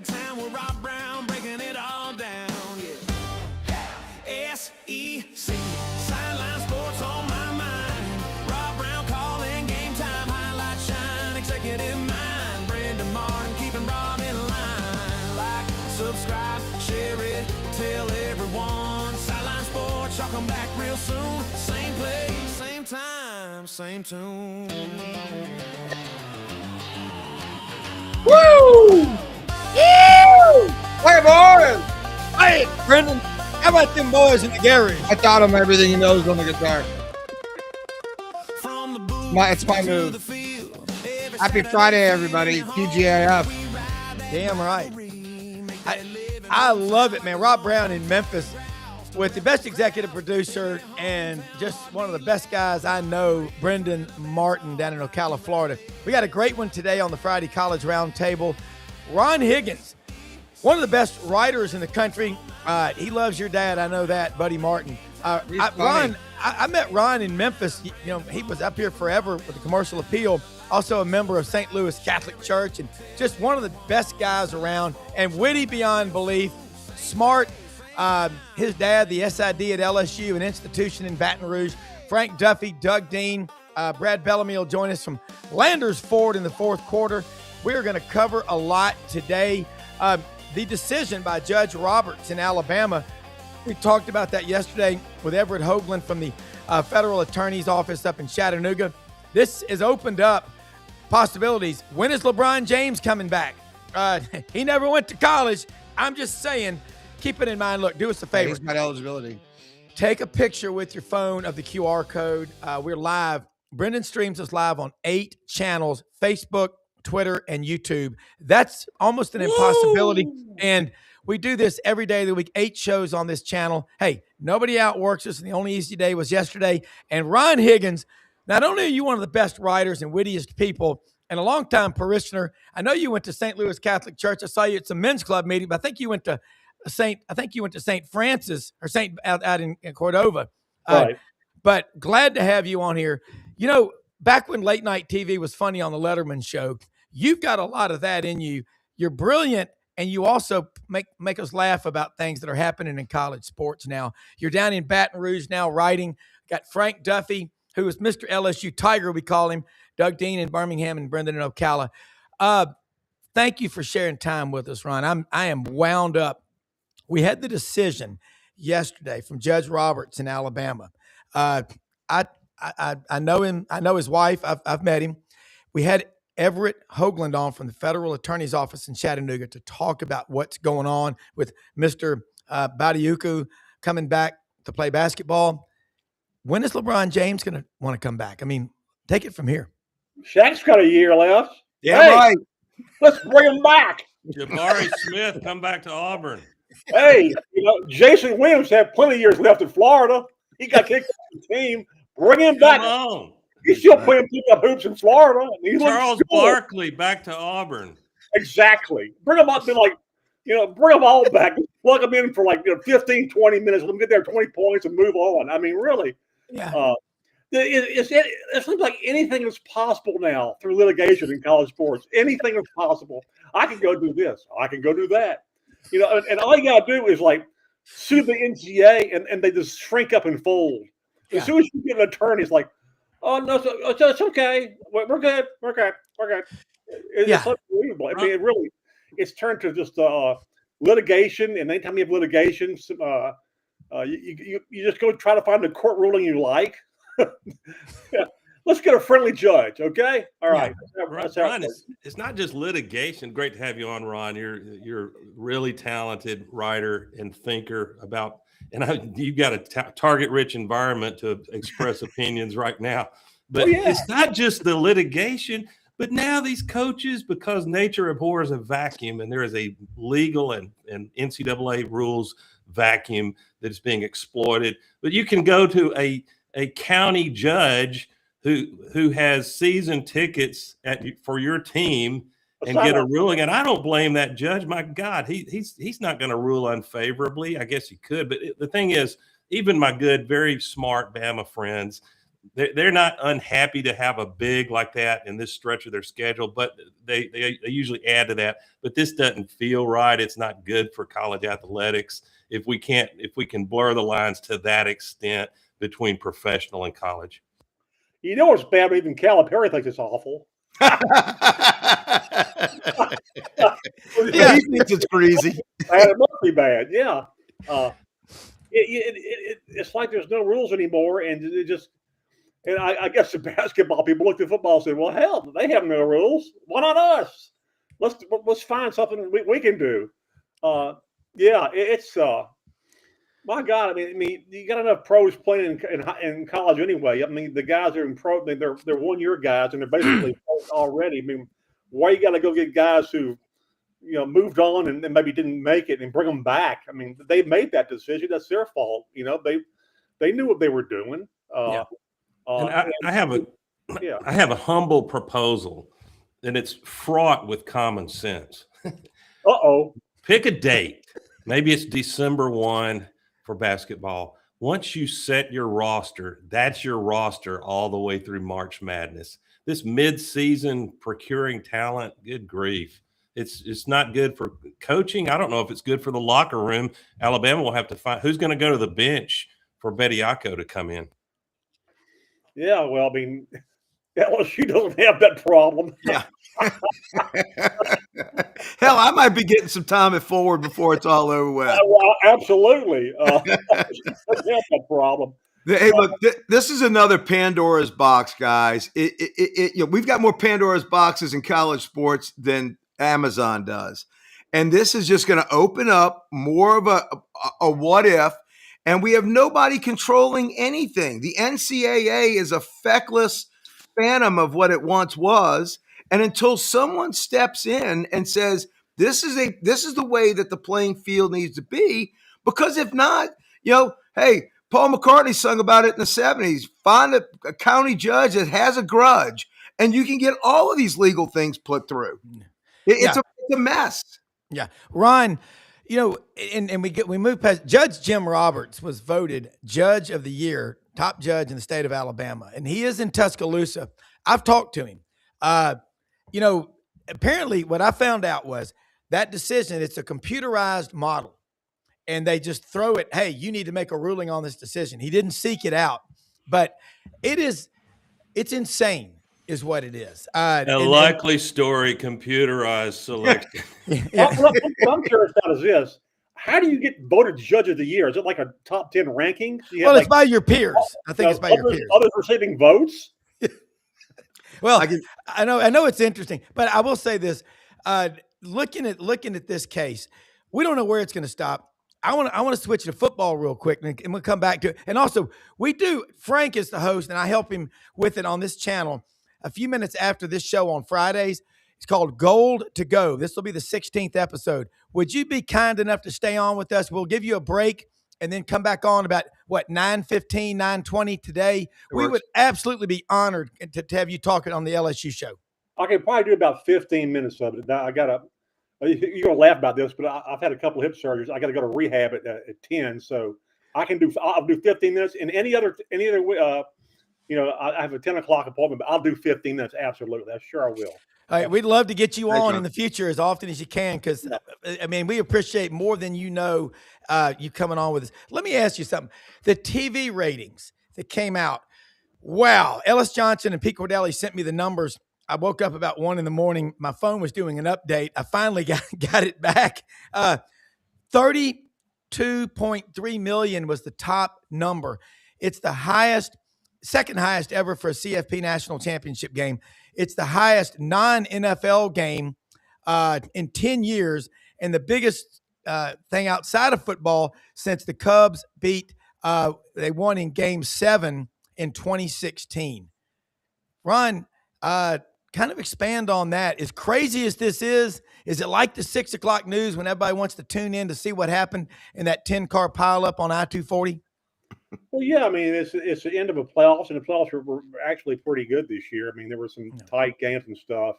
town with Rob Brown breaking it all down. Yeah. SEC, sideline sports on my mind. Rob Brown calling game time, highlight shine, executive mind. Brendan Martin keeping Rob in line. Like, subscribe, share it, tell everyone. Sideline sports, y'all come back real soon. Same place, same time, same tune. Woo! Woo! Hey, boys! Hey, Brendan, how about them boys in the garage? I taught him everything he knows on the guitar. It's my move. Happy Friday, everybody. TGIF. Damn right. I love it, man. Rob Brown in Memphis with the best executive producer and just one of the best guys I know, Brendan Martin down in Ocala, Florida. We got a great one today on the Friday College Roundtable. Ron Higgins, one of the best writers in the country. He loves your dad. I know that, Buddy Martin. I met Ron in Memphis. You know, he was up here forever with the Commercial Appeal, also a member of St. Louis Catholic Church, and just one of the best guys around and witty beyond belief, smart. His dad, the SID at LSU, an institution in Baton Rouge. Frank Duffy, Doug Dean, Brad Bellamy will join us from Landers Ford in the fourth quarter. We are going to cover a lot today. The decision by Judge Roberts in Alabama. We talked about that yesterday with Everett Hoagland from the federal attorney's office up in Chattanooga. This has opened up possibilities. When is LeBron James coming back? He never went to college. I'm just saying, keep it in mind. Look, do us a favor. He's got eligibility. Take a picture with your phone of the QR code. We're live. Brendan streams us live on 8 channels, Facebook, Twitter, and YouTube. That's almost an impossibility. And we do this every day of the week, 8 shows on this channel. Hey, nobody outworks us, and the only easy day was yesterday. And Ron Higgins, not only are you one of the best writers and wittiest people and a longtime parishioner, I know you went to St. Louis Catholic Church. I saw you at some men's club meeting, but I think you went to St. Francis or out in Cordova. Right. But glad to have you on here. You know, back when late night TV was funny on the Letterman show, you've got a lot of that in you. You're brilliant, and you also make us laugh about things that are happening in college sports now. You're down in Baton Rouge now writing. Got Frank Duffy, who is Mr. LSU Tiger, we call him, Doug Dean in Birmingham, and Brendan in Ocala. Thank you for sharing time with us, Ron. I am wound up. We had the decision yesterday from Judge Roberts in Alabama. I know him. I know his wife. I've met him. We had Everett Hoagland on from the federal attorney's office in Chattanooga to talk about what's going on with Mr. Badiuku coming back to play basketball. When is LeBron James going to want to come back? I mean, take it from here. Shaq's got a year left. Yeah, hey, right. Let's bring him back. Jabari Smith, come back to Auburn. Hey, Jason Williams had plenty of years left in Florida. He got kicked off the team. Bring him back. Come on. He's still playing pickup hoops in Florida. Charles Barkley back to Auburn. Exactly. Bring him up. Bring them all back. Plug them in for 15, 20 minutes. Let them get their 20 points and move on. I mean, really. Yeah. It seems like anything is possible now through litigation in college sports. Anything is possible. I can go do this. I can go do that. And all you got to do is sue the NCAA, and they just shrink up and fold. Yeah. As soon as you get an attorney, it's like, oh, no, it's okay. We're good. We're good. It's unbelievable. I mean, it's turned to just litigation. And anytime you have litigation, you just go try to find a court ruling you like. Yeah. Let's get a friendly judge, okay? All right. Ron, it's not just litigation. Great to have you on, Ron. You're a really talented writer and thinker about, and you've got a target-rich environment to express opinions right now. But It's not just the litigation, but now these coaches, because nature abhors a vacuum, and there is a legal and NCAA rules vacuum that is being exploited. But you can go to a county judge who has season tickets for your team and get a ruling. And I don't blame that judge. My God, he's not going to rule unfavorably. I guess he could. But the thing is, even my good, very smart Bama friends, they're not unhappy to have a big like that in this stretch of their schedule, but they usually add to that. But this doesn't feel right. It's not good for college athletics if we can blur the lines to that extent between professional and college. You know what's bad? Even Calipari thinks it's awful. Yeah, he thinks it's crazy. It must be bad. Yeah. It's like there's no rules anymore, and it just. And I guess the basketball people looked at football and said, "Well, hell, they have no rules. Why not us? Let's find something we can do." It's my God. I mean, you got enough pros playing in college anyway. I mean, the guys are in pro. They're 1 year guys, and they're basically already. I mean, why you got to go get guys who moved on and maybe didn't make it and bring them back? I mean, they made that decision. That's their fault. They knew what they were doing. And I have a humble proposal, and it's fraught with common sense. Pick a date. Maybe it's December 1 for basketball. Once you set your roster, that's your roster all the way through March Madness. This mid-season procuring talent, good grief. It's not good for coaching. I don't know if it's good for the locker room. Alabama will have to find who's going to go to the bench for Bediako to come in. Yeah, well, I mean, LSU doesn't have that problem. Yeah. Hell, I might be getting some time at forward before it's all over with. Well, absolutely. Doesn't have that problem. Hey, look, this is another Pandora's box, guys. We've got more Pandora's boxes in college sports than Amazon does. And this is just going to open up more of a what if. And we have nobody controlling anything. The NCAA is a feckless phantom of what it once was. And until someone steps in and says, this is the way that the playing field needs to be, because if not, hey, Paul McCartney sung about it in the 70s. Find a county judge that has a grudge, and you can get all of these legal things put through. It's a mess. Yeah. Ron, and we move past. Judge Jim Roberts was voted Judge of the Year, top judge in the state of Alabama, and he is in Tuscaloosa. I've talked to him. Apparently what I found out was that decision, it's a computerized model, and they just throw it, hey, you need to make a ruling on this decision. He didn't seek it out, but it's insane is what it is. Likely story, computerized selection. What I'm curious about is this. How do you get voted Judge of the Year? Is it like a top 10 ranking? It's by your peers. I think it's by your peers. Others receiving votes? Well, I know it's interesting, but I will say this: looking at this case, we don't know where it's going to stop. I want to switch to football real quick, and we'll come back to it. And also, Frank is the host, and I help him with it on this channel. A few minutes after this show on Fridays, it's called Gold to Go. This will be the 16th episode. Would you be kind enough to stay on with us? We'll give you a break and then come back on about 9:15, 9:20 today. We would absolutely be honored to have you talking on the LSU show. I can probably do about 15 minutes of it. Now, you're going to laugh about this, but I've had a couple of hip surgeries. I got to go to rehab at 10. So I'll do 15 minutes. And any other I have a 10 o'clock appointment, but I'll do 15 minutes. Absolutely. I'm sure I will. All right, we'd love to get you on in the future as often as you can, because we appreciate more than you coming on with us. Let me ask you something. The TV ratings that came out, wow. Ellis Johnson and Pete Cordelli sent me the numbers. I woke up about 1 a.m. My phone was doing an update. I finally got it back. 32.3 million was the top number. It's the second highest ever for a CFP national championship game. It's the highest non-NFL game in 10 years, and the biggest thing outside of football since the Cubs they won in Game 7 in 2016. Ron, kind of expand on that. As crazy as this is it like the 6 o'clock news when everybody wants to tune in to see what happened in that 10-car pileup on I-240? Well, yeah, it's the end of a playoffs, and the playoffs were actually pretty good this year. There were some tight games and stuff.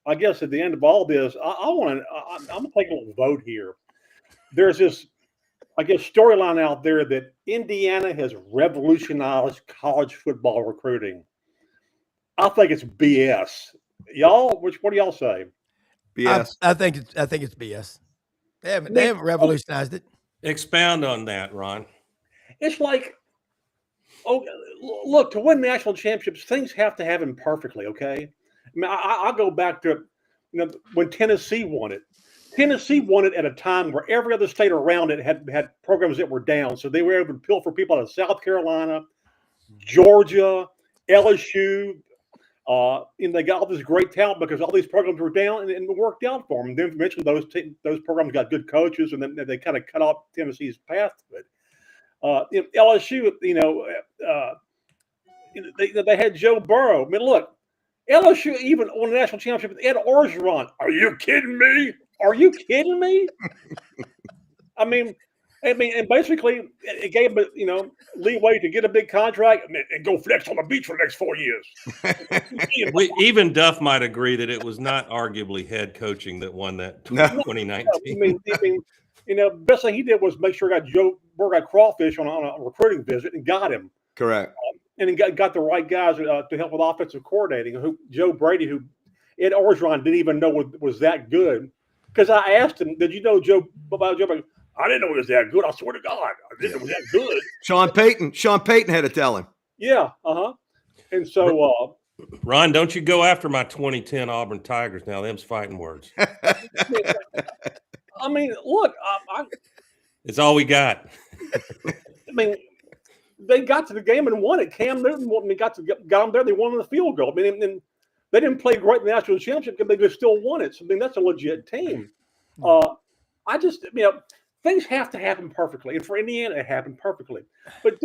I guess at the end of all this, I'm going to take a little vote here. There's this I guess, storyline out there that Indiana has revolutionized college football recruiting. I think it's BS. Y'all, what do y'all say? BS. I think it's BS. They haven't revolutionized it. Expound on that, Ron. It's like, oh, look, to win national championships, things have to happen perfectly, okay? I mean, I'll go back to, when Tennessee won it. Tennessee won it at a time where every other state around it had programs that were down. So they were able to pilfer people out of South Carolina, Georgia, LSU. And they got all this great talent because all these programs were down, and it worked out for them. And then eventually those programs got good coaches, and then they kind of cut off Tennessee's path to it. LSU, they had Joe Burrow. I mean, look, LSU even won a national championship with Ed Orgeron. Are you kidding me? Are you kidding me? I mean, and basically it gave him, leeway to get a big contract and go flex on the beach for the next 4 years. Even Duff might agree that it was not arguably head coaching that won that 2019. Best thing he did was make sure Joe Burrow got crawfish on a recruiting visit and got him. Correct. And he got the right guys to help with offensive coordinating. Joe Brady, who Ed Orgeron didn't even know was that good. Because I asked him, did you know Joe Brady? I didn't know he was that good. I swear to God, I didn't know he was that good. Sean Payton had to tell him. Yeah, And so, Ron, don't you go after my 2010 Auburn Tigers now? Them's fighting words. I mean, look, it's all we got. I mean, they got to the game and won it. Cam Newton, when they got them there, they won on the field goal. I mean, and they didn't play great in the national championship, but they still won it. So, I mean, that's a legit team. I just, things have to happen perfectly. And for Indiana, it happened perfectly. But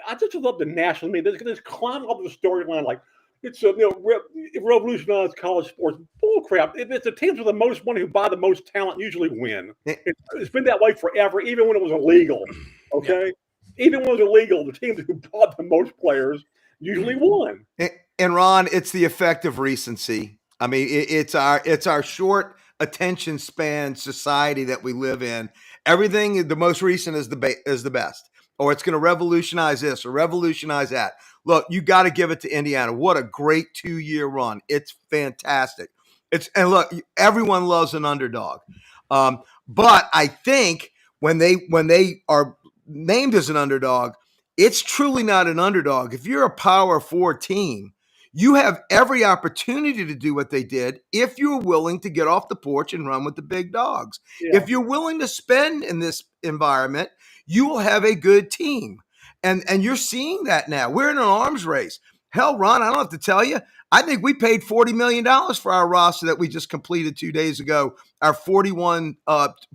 I just love the national media. They just climb up the storyline like it's revolutionized college sports. Bull crap. It's the teams with the most money who buy the most talent usually win. It's been that way forever, even when it was illegal. Okay? Yeah. Even when it was illegal, the teams who bought the most players usually won. And Ron, it's the effect of recency. I mean, it's our short attention span society that we live in. Everything the most recent is the best, or it's going to revolutionize this or revolutionize that. Look, you got to give it to Indiana. What a great 2-year run! It's fantastic. And look, everyone loves an underdog, but I think when they are named as an underdog, it's truly not an underdog. If you're a Power 4 team, you have every opportunity to do what they did if you're willing to get off the porch and run with the big dogs. Yeah. If you're willing to spend in this environment, you will have a good team. And you're seeing that now. We're in an arms race. Hell, Ron, I don't have to tell you. I think we paid $40 million for our roster that we just completed 2 days ago, our 41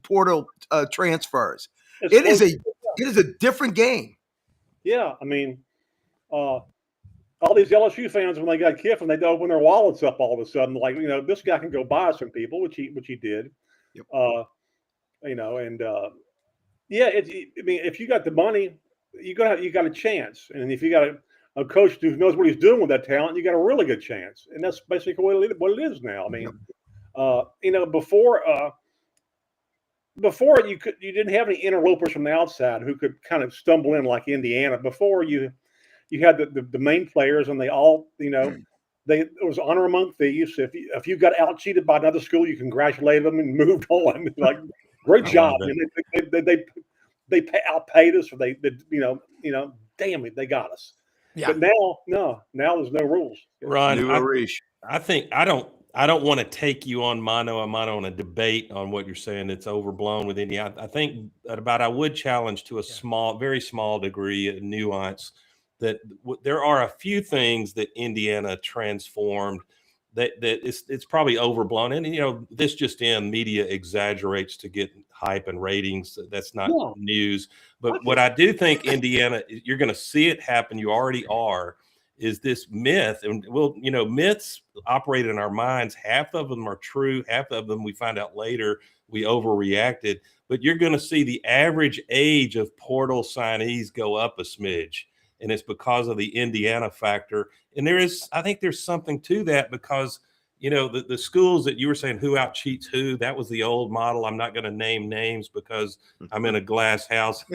portal transfers. It is a different game. Yeah, I mean, all these LSU fans, when they got Kiffin, they open their wallets up all of a sudden. Like, this guy can go buy some people, which he did. Yep. If you got the money, you got a chance. And if you got a coach who knows what he's doing with that talent, you got a really good chance. And that's basically what it is now. I mean, before you didn't have any interlopers from the outside who could kind of stumble in like Indiana. Before you had the main players, and they all, it was honor among thieves. If you got out cheated by another school, you congratulated them and moved on. Like, great job. They outpaid us, or they damn it, they got us. Yeah. But now there's no rules. Ron, I think I don't want to take you on mano a mano on a debate on what you're saying. It's overblown with Indiana. I think I would challenge to a very small degree, a nuance, that there are a few things that Indiana transformed that it's probably overblown. And, this just in, media exaggerates to get hype and ratings. That's not news. But what I do think Indiana, you're going to see it happen. You already are, is this myth. And myths operate in our minds. Half of them are true. Half of them we find out later we overreacted. But you're going to see the average age of portal signees go up a smidge. And it's because of the Indiana factor. And I think there's something to that, because, the schools that you were saying who out cheats who, that was the old model. I'm not going to name names because I'm in a glass house.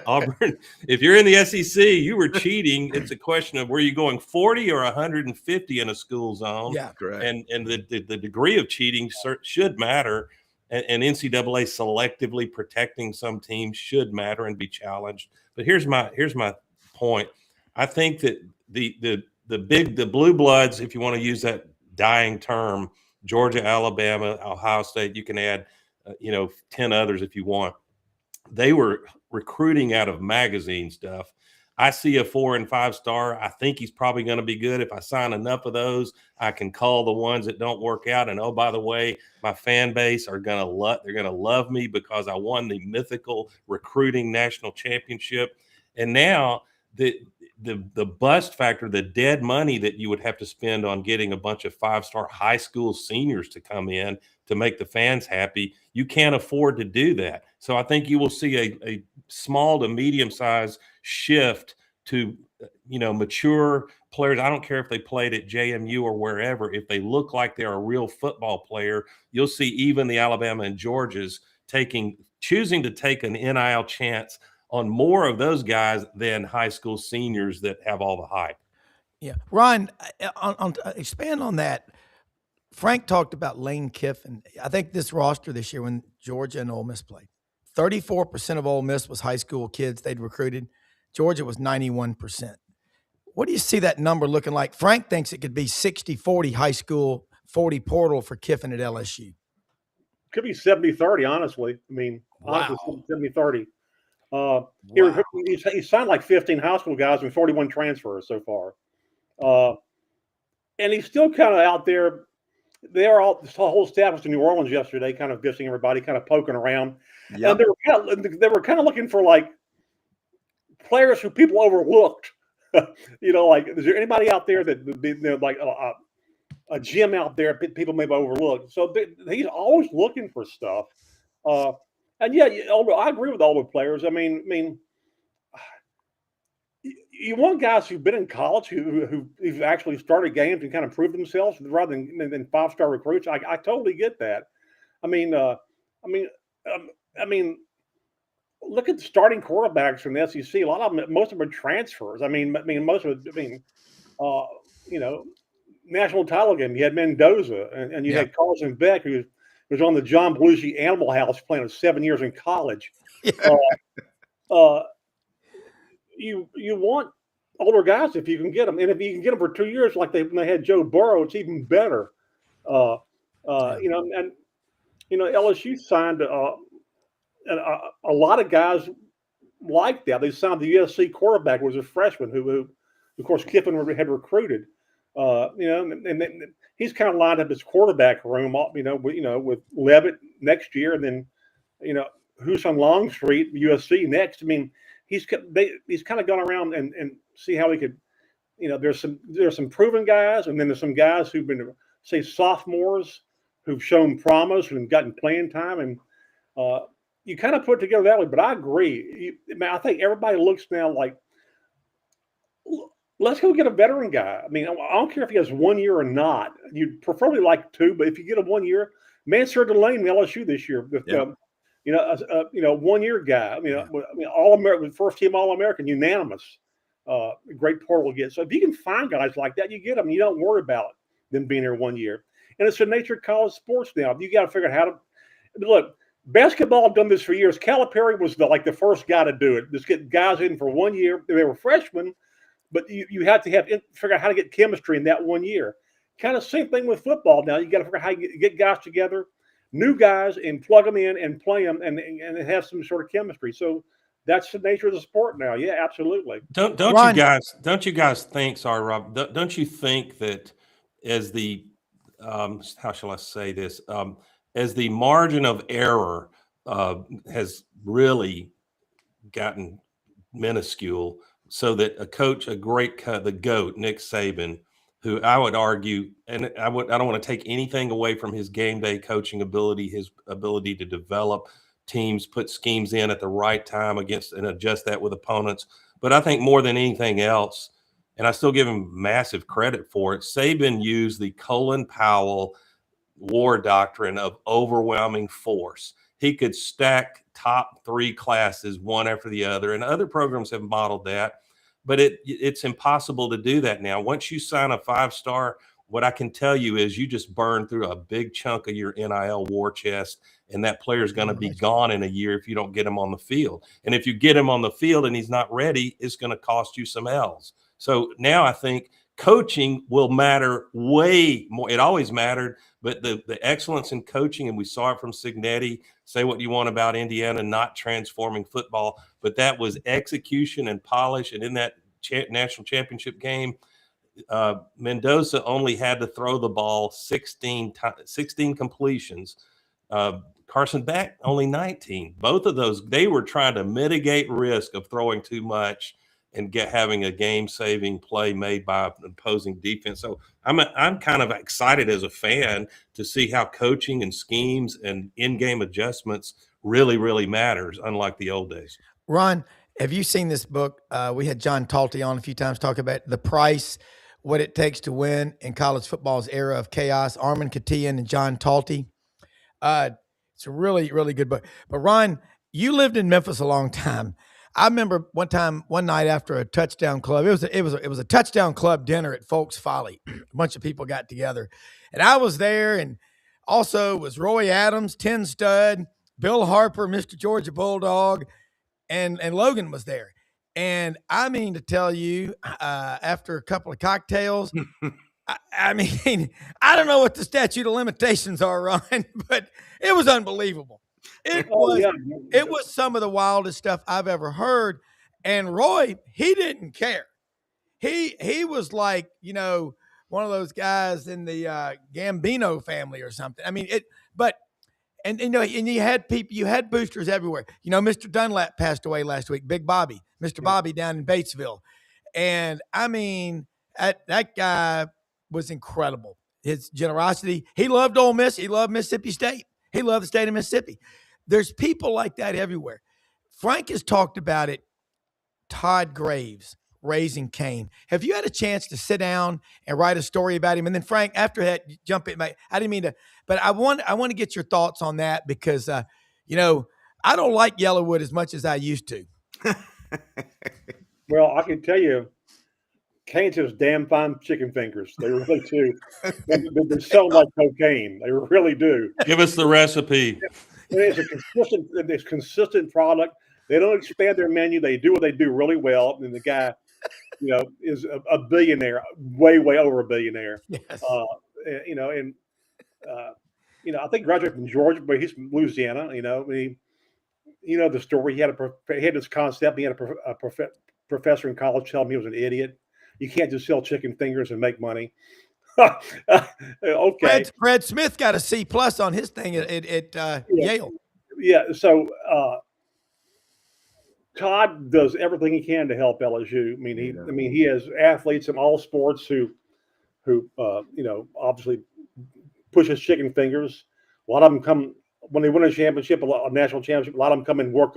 Auburn, if you're in the SEC, you were cheating. It's a question of were you going 40 or 150 in a school zone? Yeah, correct. And the degree of cheating should matter. And NCAA selectively protecting some teams should matter and be challenged. But here's my point. I think that the blue bloods, if you want to use that dying term, Georgia, Alabama, Ohio State, you can add 10 others if you want. They were recruiting out of magazine stuff. I see a 4 and 5 star. I think he's probably going to be good. If I sign enough of those, I can call the ones that don't work out. And oh, by the way, my fan base they're going to love me because I won the mythical recruiting national championship. And now the bust factor, the dead money that you would have to spend on getting a bunch of 5-star high school seniors to come in to make the fans happy, you can't afford to do that. So I think you will see a small to medium size shift to mature players. I don't care if they played at JMU or wherever. If they look like they're a real football player, you'll see even the Alabama and Georgias choosing to take an NIL chance on more of those guys than high school seniors that have all the hype. Yeah. Ron, expand on that. Frank talked about Lane Kiffin. I think this roster this year when Georgia and Ole Miss played, 34% of Ole Miss was high school kids they'd recruited. Georgia was 91%. What do you see that number looking like? Frank thinks it could be 60-40 high school, 40 portal for Kiffin at LSU. Could be 70-30, honestly. I mean, wow. Honestly, 70-30. He signed like 15 high school guys and 41 transfers so far. And he's still kind of out there. This whole staff was in New Orleans yesterday, kind of visiting everybody, kind of poking around. Yep. And they were kind of looking for like players who people overlooked. Like, is there anybody out there that like a gym out there people maybe overlooked? So he's always looking for stuff. And yeah, I agree with all the players. I mean, you want guys who've been in college who've actually started games and kind of proved themselves rather than 5-star recruits. I totally get that. I mean, look at the starting quarterbacks from the SEC. A lot of them, most of them are transfers. National title game. You had Mendoza and you had Carlson Beck, who was on the John Belushi Animal House playing 7 years in college. Yeah. You want older guys if you can get them, and if you can get them for 2 years, like they had Joe Burrow, it's even better. LSU signed a lot of guys like that. They signed the USC quarterback, who was a freshman, who of course Kiffin had recruited. And he's kind of lined up his quarterback room, with Levitt next year, and then who's on Longstreet, USC next. I mean, he's kind of gone around and see how he could. There's some proven guys, and then there's some guys who've been, say, sophomores who've shown promise and gotten playing time, and you kind of put it together that way. But I agree. I think everybody looks now like, let's go get a veteran guy. I mean, I don't care if he has 1 year or not. You'd preferably like 2, but if you get him 1 year, Mansur Delane, LSU this year, with, 1 year guy. All-American, first team All-American, unanimous. Great portal get. So if you can find guys like that, you get them. You don't worry about them being here 1 year. And it's the nature of college sports now. You got to figure out how to look. Basketball done this for years. Calipari was the first guy to do it. Just get guys in for 1 year. They were freshmen, but you have to figure out how to get chemistry in that 1 year. Kind of same thing with football now. You got to figure out how you get guys together, new guys, and plug them in and play them and have some sort of chemistry. So that's the nature of the sport now. Yeah, absolutely. Don't you guys think? Sorry, Rob. Don't you think that as the how shall I say this? As the margin of error has really gotten minuscule, so that a coach, the GOAT, Nick Saban, who I would argue, and I don't want to take anything away from his game day coaching ability, his ability to develop teams, put schemes in at the right time and adjust that with opponents. But I think more than anything else, and I still give him massive credit for it. Saban used the Colin Powell war doctrine of overwhelming force. He could stack top 3 classes one after the other, and other programs have modeled that, but it's impossible to do that now. Once you sign a 5-star, what I can tell you is you just burn through a big chunk of your NIL war chest, and that player is going to be gone in a year if you don't get him on the field. And if you get him on the field and he's not ready, it's going to cost you some L's. So now I think coaching will matter way more. It always mattered, but the excellence in coaching, and we saw it from Cignetti, say what you want about Indiana not transforming football, but that was execution and polish. And in that national championship game, Mendoza only had to throw the ball 16 completions. Carson Beck only 19. Both of those, they were trying to mitigate risk of throwing too much and having a game-saving play made by an opposing defense. So I'm kind of excited as a fan to see how coaching and schemes and in-game adjustments really, really matters, unlike the old days. Ron, have you seen this book? We had John Talty on a few times talk about The Price, What It Takes to Win in College Football's Era of Chaos. Armin Katian and John Talty. It's a really, really good book. But Ron, you lived in Memphis a long time. I remember one night after a touchdown club, it was a touchdown club dinner at Folks Folly. A bunch of people got together, and I was there, and also was Roy Adams, Tin Stud, Bill Harper, Mr. Georgia Bulldog, and Logan was there. And I mean to tell you, after a couple of cocktails, I mean, I don't know what the statute of limitations are, Ron, but it was unbelievable. It was some of the wildest stuff I've ever heard. And Roy, he didn't care. He was like, one of those guys in the Gambino family or something. I mean, and you had people, you had boosters everywhere. Mr. Dunlap passed away last week, Big Bobby, Mr. Bobby down in Batesville. And I mean, that guy was incredible. His generosity. He loved Ole Miss. He loved Mississippi State. He loved the state of Mississippi. There's people like that everywhere. Frank has talked about it. Todd Graves, Raising Cain. Have you had a chance to sit down and write a story about him? And then Frank, after that, jump in. I didn't mean to, but I want to get your thoughts on that because, I don't like Yellowwood as much as I used to. Well, I can tell you, Cane's just damn fine chicken fingers. They really do. They sound like cocaine. They really do. Give us the recipe. It's a consistent product. They don't expand their menu. They do what they do really well. And the guy, is a billionaire, way, way over a billionaire. Yes. I think graduated from Georgia, but he's from Louisiana. The story. He had this concept. He had a professor in college tell him he was an idiot. You can't just sell chicken fingers and make money. Okay. Fred Smith got a C+ on his thing at Yale. Yeah. So Todd does everything he can to help LSU. I mean, he has athletes in all sports who obviously push his chicken fingers. A lot of them come when they win a championship, a national championship. A lot of them come and work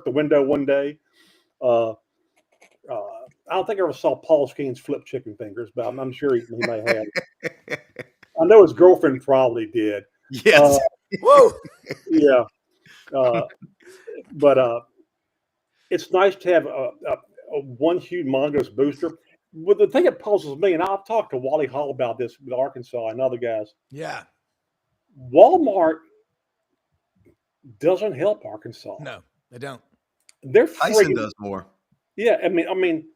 the window one day. I don't think I ever saw Paul Skeens flip chicken fingers, but I'm sure he may have. I know his girlfriend probably did. Yes. Whoa. Yeah. But it's nice to have a one humongous booster. But the thing that puzzles me, and I've talked to Wally Hall about this with Arkansas and other guys. Yeah. Walmart doesn't help Arkansas. No, they don't. They're free. Tyson does more. Yeah, I mean,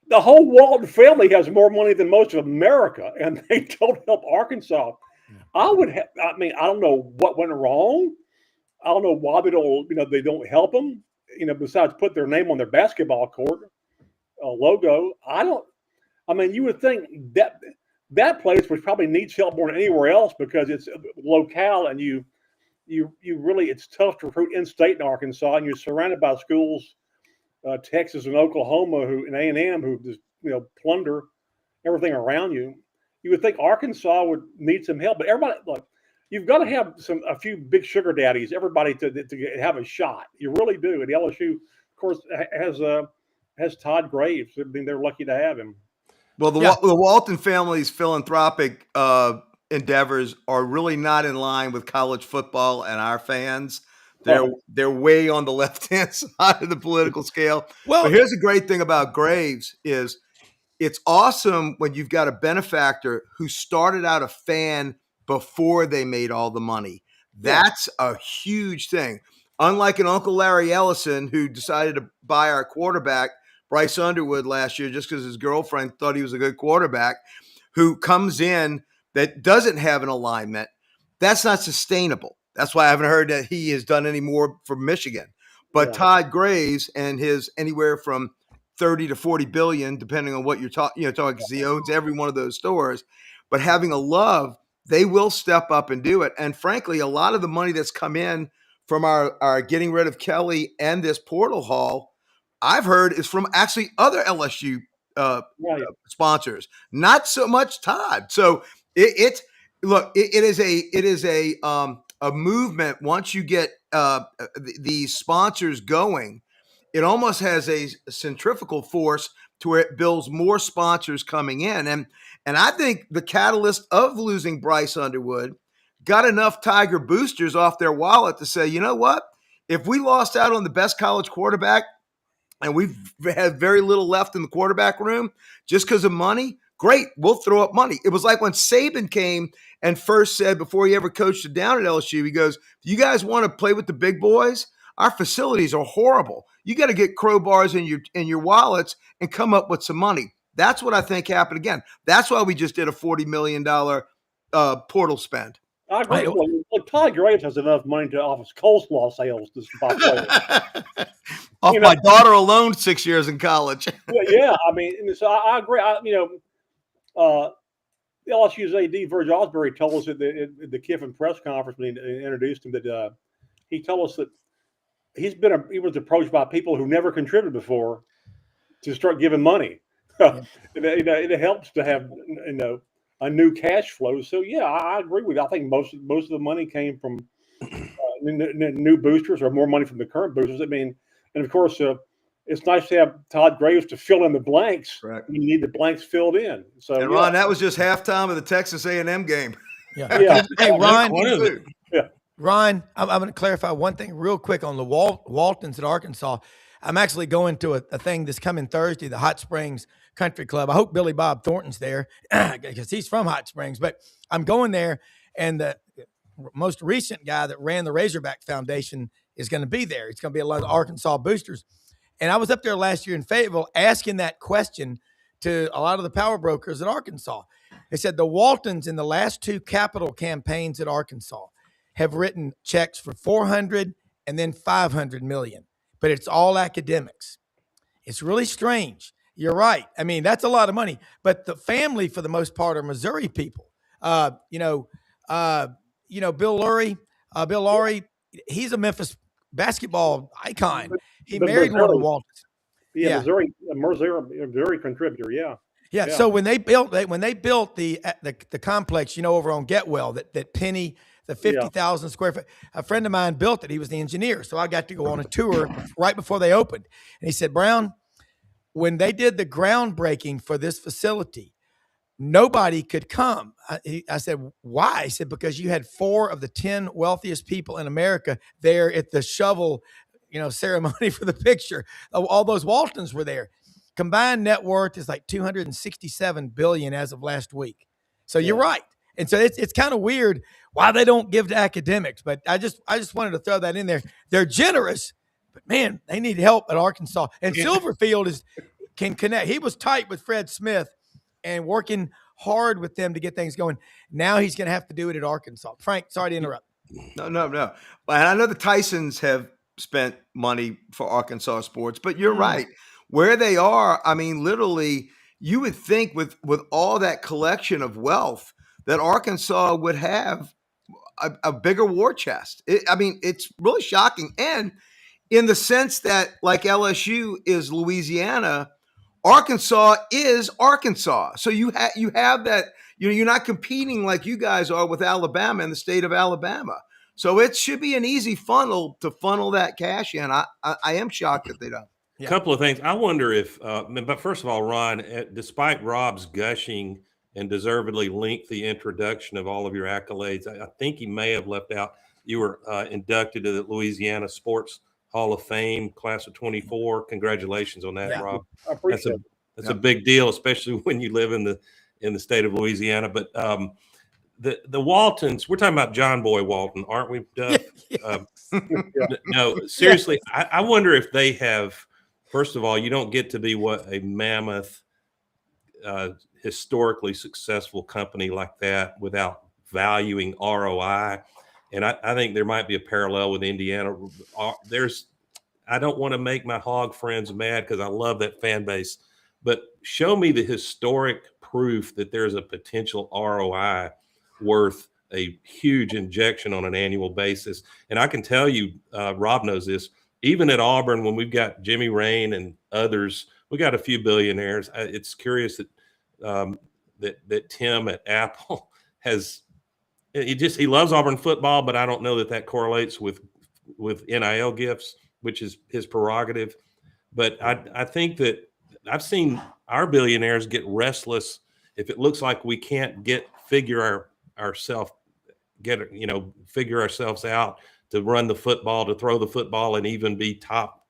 the whole Walton family has more money than most of America, and they don't help Arkansas. I don't know what went wrong. I don't know why they don't help them. Besides put their name on their basketball court logo. You would think that place which probably needs help more than anywhere else because it's locale and you really it's tough to recruit in state in Arkansas, and you're surrounded by schools. Texas and Oklahoma, and A&M, who just plunder everything around you. You would think Arkansas would need some help, but everybody, look, you've got to have a few big sugar daddies, everybody to have a shot. You really do. And LSU, of course, has Todd Graves. I mean, they're lucky to have him. Well, the Walton family's philanthropic endeavors are really not in line with college football and our fans. They're way on the left-hand side of the political scale. Well, but here's the great thing about Graves is it's awesome when you've got a benefactor who started out a fan before they made all the money. That's a huge thing. Unlike an Uncle Larry Ellison who decided to buy our quarterback, Bryce Underwood, last year just because his girlfriend thought he was a good quarterback, who comes in that doesn't have an alignment. That's not sustainable. That's why I haven't heard that he has done any more for Michigan. But Todd Graves and his anywhere from 30 to 40 billion, depending on what you're talking, because he owns every one of those stores. But having a love, they will step up and do it. And frankly, a lot of the money that's come in from our getting rid of Kelly and this portal haul, I've heard is from actually other LSU sponsors, not so much Todd. So it is a movement. Once you get these sponsors going, it almost has a centrifugal force to where it builds more sponsors coming in. And I think the catalyst of losing Bryce Underwood got enough Tiger boosters off their wallet to say, you know what? If we lost out on the best college quarterback and we've had very little left in the quarterback room just because of money, great, we'll throw up money. It was like when Saban came and first said before he ever coached it down at LSU, he goes, you guys want to play with the big boys? Our facilities are horrible. You got to get crowbars in your wallets and come up with some money. That's what I think happened again. That's why we just did a $40 million portal spend. I agree. Look, Todd Graves has enough money to offer coleslaw sales to buy players. Off my daughter alone 6 years in college. Yeah, I mean, so I agree. The LSU's AD, Virgil Osbury, told us at the Kiffin press conference when he introduced him that he told us that he was approached by people who never contributed before to start giving money. It helps to have a new cash flow. So yeah, I agree with you. I think most of the money came from new boosters or more money from the current boosters. I mean, and of course, it's nice to have Todd Graves to fill in the blanks. Right. You need the blanks filled in. So and Ron, that was just halftime of the Texas A&M game. Yeah. Hey, Ron. Ron, I'm going to clarify one thing real quick on the Waltons at Arkansas. I'm actually going to a thing this coming Thursday, the Hot Springs Country Club. I hope Billy Bob Thornton's there because he's from Hot Springs. But I'm going there, and the most recent guy that ran the Razorback Foundation is going to be there. It's going to be a lot of Arkansas boosters. And I was up there last year in Fayetteville asking that question to a lot of the power brokers at Arkansas. They said the Waltons in the last two capital campaigns at Arkansas have written checks for $400 and then $500 million, but it's all academics. It's really strange. You're right. I mean, that's a lot of money, but the family for the most part are Missouri people. Bill Lurie, he's a Memphis basketball icon. He married one of the Waltons. Yeah, Missouri, very contributor. Yeah. So when they built the complex, over on Getwell, that Penny, the 50,000 square foot, a friend of mine built it. He was the engineer. So I got to go on a tour right before they opened. And he said, Brown, when they did the groundbreaking for this facility, nobody could come. I said, why? He said, because you had 4 of the 10 wealthiest people in America there at the shovel, ceremony for the picture. All those Waltons were there. Combined net worth is like $267 billion as of last week. So you're right. And so it's kind of weird why they don't give to academics, but I just wanted to throw that in there. They're generous, but man, they need help at Arkansas. And Silverfield can connect. He was tight with Fred Smith and working hard with them to get things going. Now he's going to have to do it at Arkansas. Frank, sorry to interrupt. No. But I know the Tysons have spent money for Arkansas sports, but you're right. Where they are, I mean, literally, you would think with all that collection of wealth that Arkansas would have a bigger war chest. It's really shocking. And in the sense that like LSU is Louisiana, Arkansas is Arkansas. So you have that, you're not competing like you guys are with Alabama in the state of Alabama. So it should be an easy funnel to funnel that cash in. I am shocked that they don't. A couple of things. I wonder if, but first of all, Ron, despite Rob's gushing and deservedly lengthy introduction of all of your accolades, I think he may have left out you were inducted to the Louisiana Sports Hall of Fame, class of 24. Congratulations on that, Rob. I appreciate it. That's a big deal, especially when you live in the state of Louisiana. But the Waltons, we're talking about John Boy Walton, aren't we, Duff? No, seriously, I wonder if they have. First of all, you don't get to be what a mammoth, historically successful company like that without valuing ROI. And I think there might be a parallel with Indiana. I don't want to make my hog friends mad because I love that fan base, but show me the historic proof that there's a potential ROI worth a huge injection on an annual basis. And I can tell you, Rob knows this, even at Auburn, when we've got Jimmy Rain and others, we got a few billionaires. It's curious that that Tim at Apple has. He loves Auburn football, but I don't know that correlates with NIL gifts, which is his prerogative. But I think that I've seen our billionaires get restless if it looks like we can't figure ourselves out to run the football, to throw the football, and even be top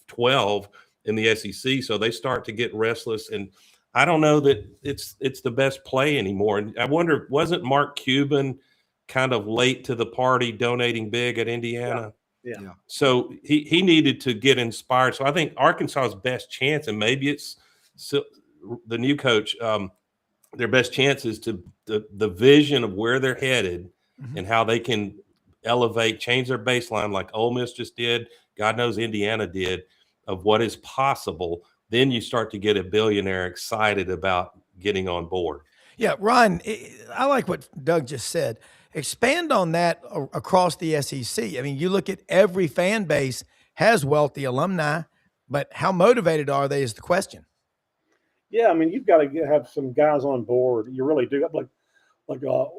12 in the SEC. So they start to get restless, and I don't know that it's the best play anymore. And I wonder, wasn't Mark Cuban kind of late to the party, donating big at Indiana? Yeah. So he needed to get inspired. So I think Arkansas's best chance, and maybe it's the new coach, their best chance is to the vision of where they're headed and how they can elevate, change their baseline like Ole Miss just did. God knows Indiana did, of what is possible. Then you start to get a billionaire excited about getting on board. Yeah, Ron, I like what Doug just said. Expand on that across the SEC. I mean, you look at every fan base has wealthy alumni, but how motivated are they is the question. Yeah, I mean, you've got to have some guys on board. You really do. Like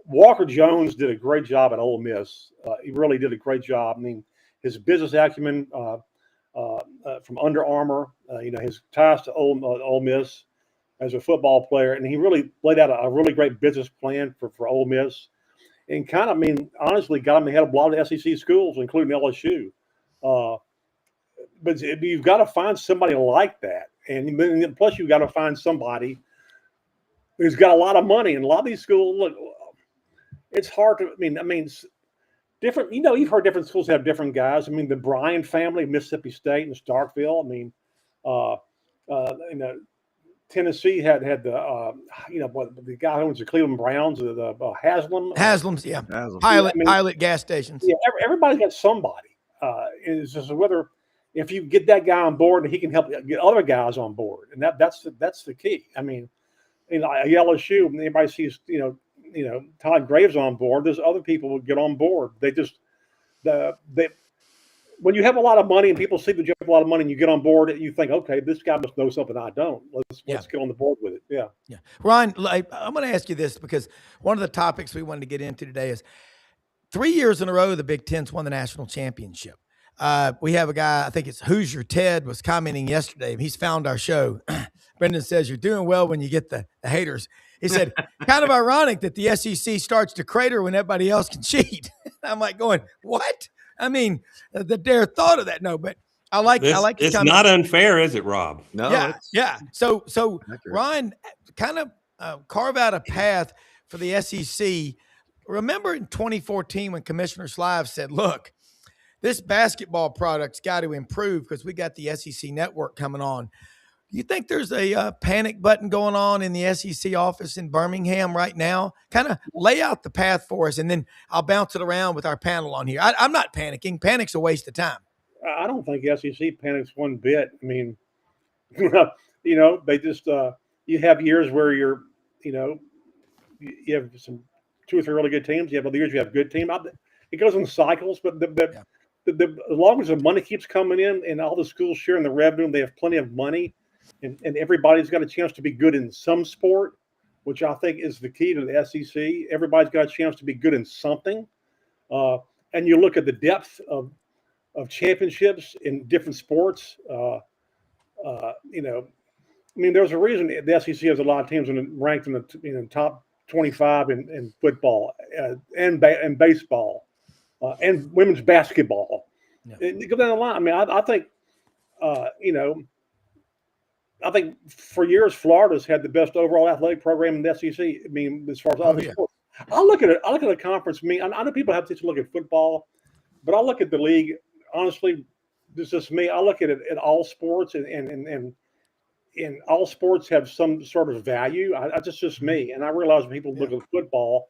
Walker Jones did a great job at Ole Miss. He really did a great job. I mean, his business acumen from Under Armour, his ties to Ole Miss as a football player, and he really laid out a really great business plan for Ole Miss, and kind of, I mean, honestly, got him ahead of a lot of SEC schools, including LSU. But you've got to find somebody like that, and plus you've got to find somebody who's got a lot of money. And a lot of these schools, look, it's hard to. I mean, different. You've heard different schools have different guys. I mean, the Bryan family, Mississippi State and Starkville. I mean, Tennessee had the guy who owns the Cleveland Browns, the Haslam. Haslam's, yeah. Haslam. Pilot gas stations. Yeah, everybody's got somebody. It's just whether if you get that guy on board and he can help get other guys on board, and that's the key. I mean, LSU, when anybody sees Todd Graves on board, there's other people who get on board. They just when you have a lot of money and people see that you have a lot of money and you get on board, you think, okay, this guy must know something I don't. Let's get on the board with it. Yeah. Yeah. Ron, I'm going to ask you this because one of the topics we wanted to get into today is 3 years in a row, the Big Ten's won the national championship. We have a guy, I think it's Hoosier Ted, was commenting yesterday. He's found our show. Brendan says, you're doing well when you get the haters. He said, kind of ironic that the SEC starts to crater when everybody else can cheat. I'm like going, what? I mean, the dare thought of that. No, but I like it's not unfair, is it, Rob? No. Yeah. So Ryan, kind of carve out a path for the SEC. Remember in 2014 when Commissioner Slive said, look, this basketball product's got to improve because we got the SEC network coming on. You think there's a panic button going on in the SEC office in Birmingham right now? Kind of lay out the path for us, and then I'll bounce it around with our panel on here. I'm not panicking. Panic's a waste of time. I don't think SEC panics one bit. I mean, they just you have years where you have some 2 or 3 really good teams. You have other years you have good teams. It goes in cycles, but as long as the money keeps coming in and all the schools sharing the revenue, they have plenty of money. And everybody's got a chance to be good in some sport, which I think is the key to the SEC. Everybody's got a chance to be good in something. And you look at the depth of championships in different sports. You know, I mean, there's a reason the SEC has a lot of teams ranked in the top 25 in football and baseball and women's basketball. Yeah. And you go down the line. I mean, I think you know, I think for years Florida's had the best overall athletic program in the SEC. I mean, as far as all the sports, I look at it. I look at the conference. I mean, I know people have to look at football, but I look at the league. Honestly, this is just me. I look at it at all sports, and all sports have some sort of value. Just me, and I realize when people look at football,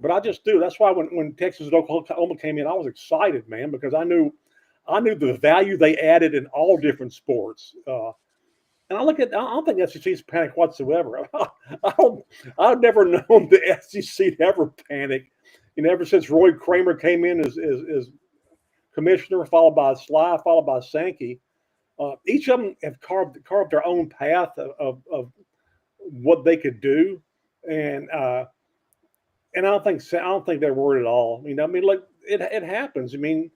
but I just do. That's why when Texas and Oklahoma came in, I was excited, man, because I knew the value they added in all different sports. And I don't think the SEC is panic whatsoever. I've never known the SEC to ever panic. You know, ever since Roy Kramer came in as commissioner, followed by Sly, followed by Sankey, each of them have carved their own path of what they could do, and I don't think they're worried at all. You know, I mean, like it happens. I mean,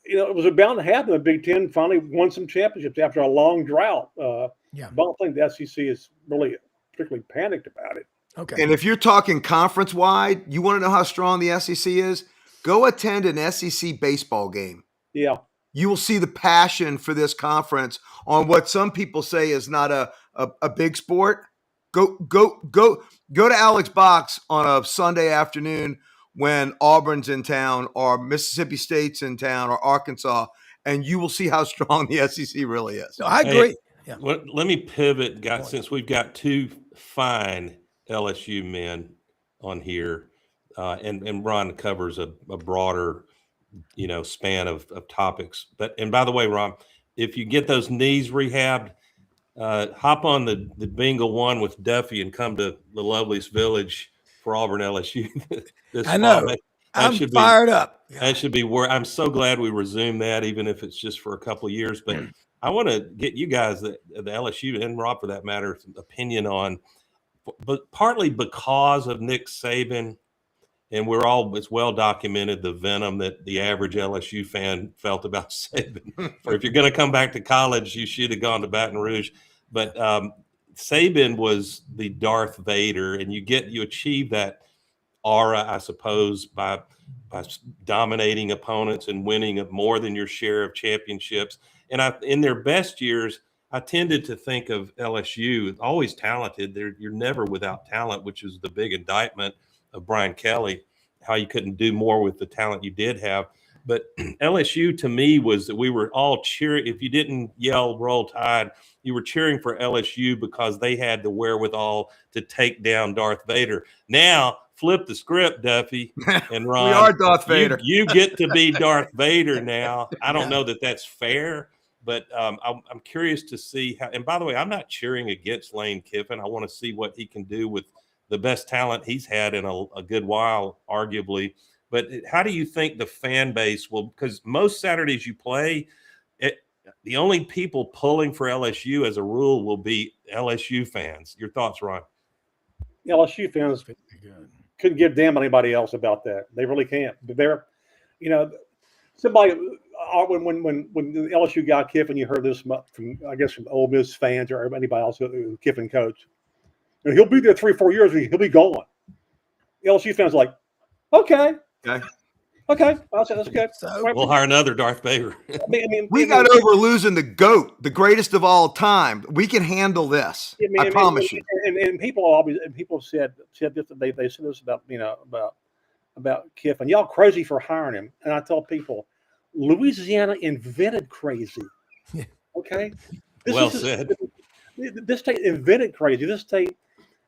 you know, it was bound to happen. The Big Ten finally won some championships after a long drought. But I don't think the SEC is really particularly panicked about it. Okay. And if you're talking conference wide, you want to know how strong the SEC is? Go attend an SEC baseball game. Yeah. You will see the passion for this conference on what some people say is not a big sport. Go to Alex Box on a Sunday afternoon when Auburn's in town or Mississippi State's in town or Arkansas, and you will see how strong the SEC really is. No, I agree. Hey, let me pivot, guys, since we've got two fine LSU men on here, and Ron covers a broader, you know, span of topics. And by the way, Ron, if you get those knees rehabbed, hop on the Bengal one with Duffy and come to the loveliest village for Auburn LSU. I know. I'm fired up. That should be where I'm so glad we resumed that, even if it's just for a couple of years. But I want to get you guys, the LSU and Rob for that matter, opinion on, but partly because of Nick Saban, and it's well documented the venom that the average LSU fan felt about Saban. Or if you're going to come back to college, you should have gone to Baton Rouge. But Saban was the Darth Vader, and you achieve that aura, I suppose, by dominating opponents and winning more than your share of championships. And in their best years, I tended to think of LSU always talented. You're never without talent, which is the big indictment of Brian Kelly, how you couldn't do more with the talent you did have. But LSU to me was that we were all cheering. If you didn't yell "Roll Tide," you were cheering for LSU because they had the wherewithal to take down Darth Vader. Now, flip the script, Duffy and Ron. We are Darth Vader. You get to be Darth Vader now. I don't know that that's fair, but I'm curious to see how. And by the way, I'm not cheering against Lane Kiffin. I want to see what he can do with the best talent he's had in a good while, arguably. But how do you think the fan base will? Because most Saturdays you play, the only people pulling for LSU as a rule will be LSU fans. Your thoughts, Ron? LSU fans couldn't give a damn anybody else about that. They really can't. They're, you know, somebody when the LSU guy Kiffin, you heard this from Ole Miss fans or anybody else who Kiffin coach. You know, he'll be there 3-4 years. He'll be gone. LSU fans are like, okay. That's good. So we'll hire another Darth Vader. We got over losing the GOAT, the greatest of all time. We can handle this. I promise you. And people said this. They said this about Kiffin. Y'all crazy for hiring him. And I tell people, Louisiana invented crazy. Okay. Well said. This state invented crazy. This state,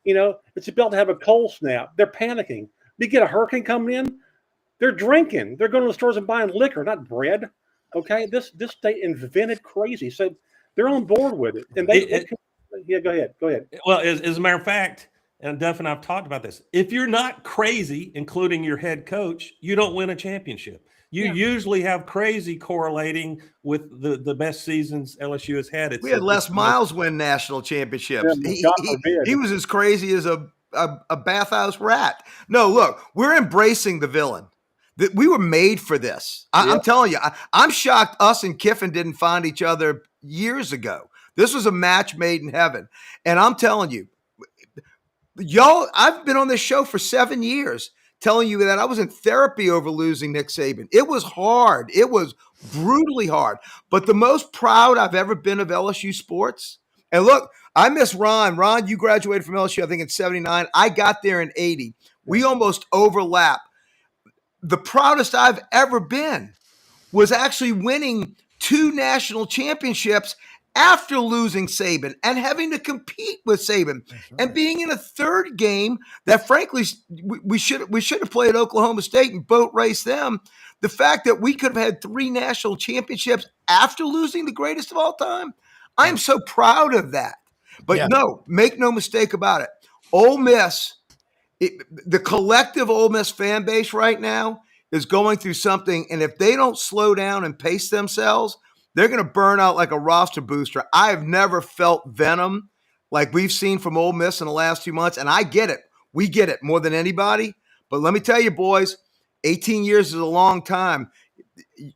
you know, it's about to have a cold snap. They're panicking. They get a hurricane coming in. They're drinking. They're going to the stores and buying liquor, not bread. Okay, this state invented crazy, so they're on board with it. And go ahead. Well, as a matter of fact, and Duff and I've talked about this. If you're not crazy, including your head coach, you don't win a championship. You usually have crazy correlating with the best seasons LSU has had. We had Les Miles win national championships. He was as crazy as a bathhouse rat. No, look, we're embracing the villain. We were made for this. I'm telling you, I'm shocked us and Kiffin didn't find each other years ago. This was a match made in heaven. And I'm telling you, y'all, I've been on this show for 7 years telling you that I was in therapy over losing Nick Saban. It was hard. It was brutally hard. But the most proud I've ever been of LSU sports, and look, I miss Ron. Ron, you graduated from LSU, I think, in 79. I got there in 80. We almost overlap. The proudest I've ever been was actually winning 2 national championships after losing Saban and having to compete with Saban and being in a third game that, frankly, we should have played Oklahoma State and boat raced them. The fact that we could have had 3 national championships after losing the greatest of all time, I am so proud of that. But no, make no mistake about it. Ole Miss, the collective Ole Miss fan base right now is going through something, and if they don't slow down and pace themselves, they're going to burn out like a roster booster. I have never felt venom like we've seen from Ole Miss in the last 2 months, and I get it. We get it more than anybody. But let me tell you, boys, 18 years is a long time.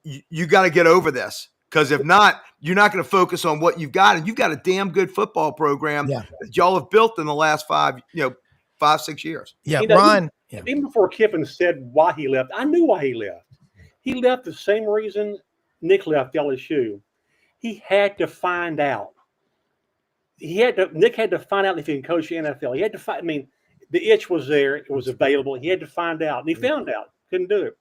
You got to get over this, because if not, you're not going to focus on what you've got, and you've got a damn good football program that y'all have built in the last 5-6 years. Yeah, Ron. Even before Kiffin said why he left, I knew why he left. He left the same reason Nick left LSU. He had to find out. Nick had to find out if he can coach the NFL. He had to find. I mean, the itch was there. It was available. He had to find out, and he found out. Couldn't do it.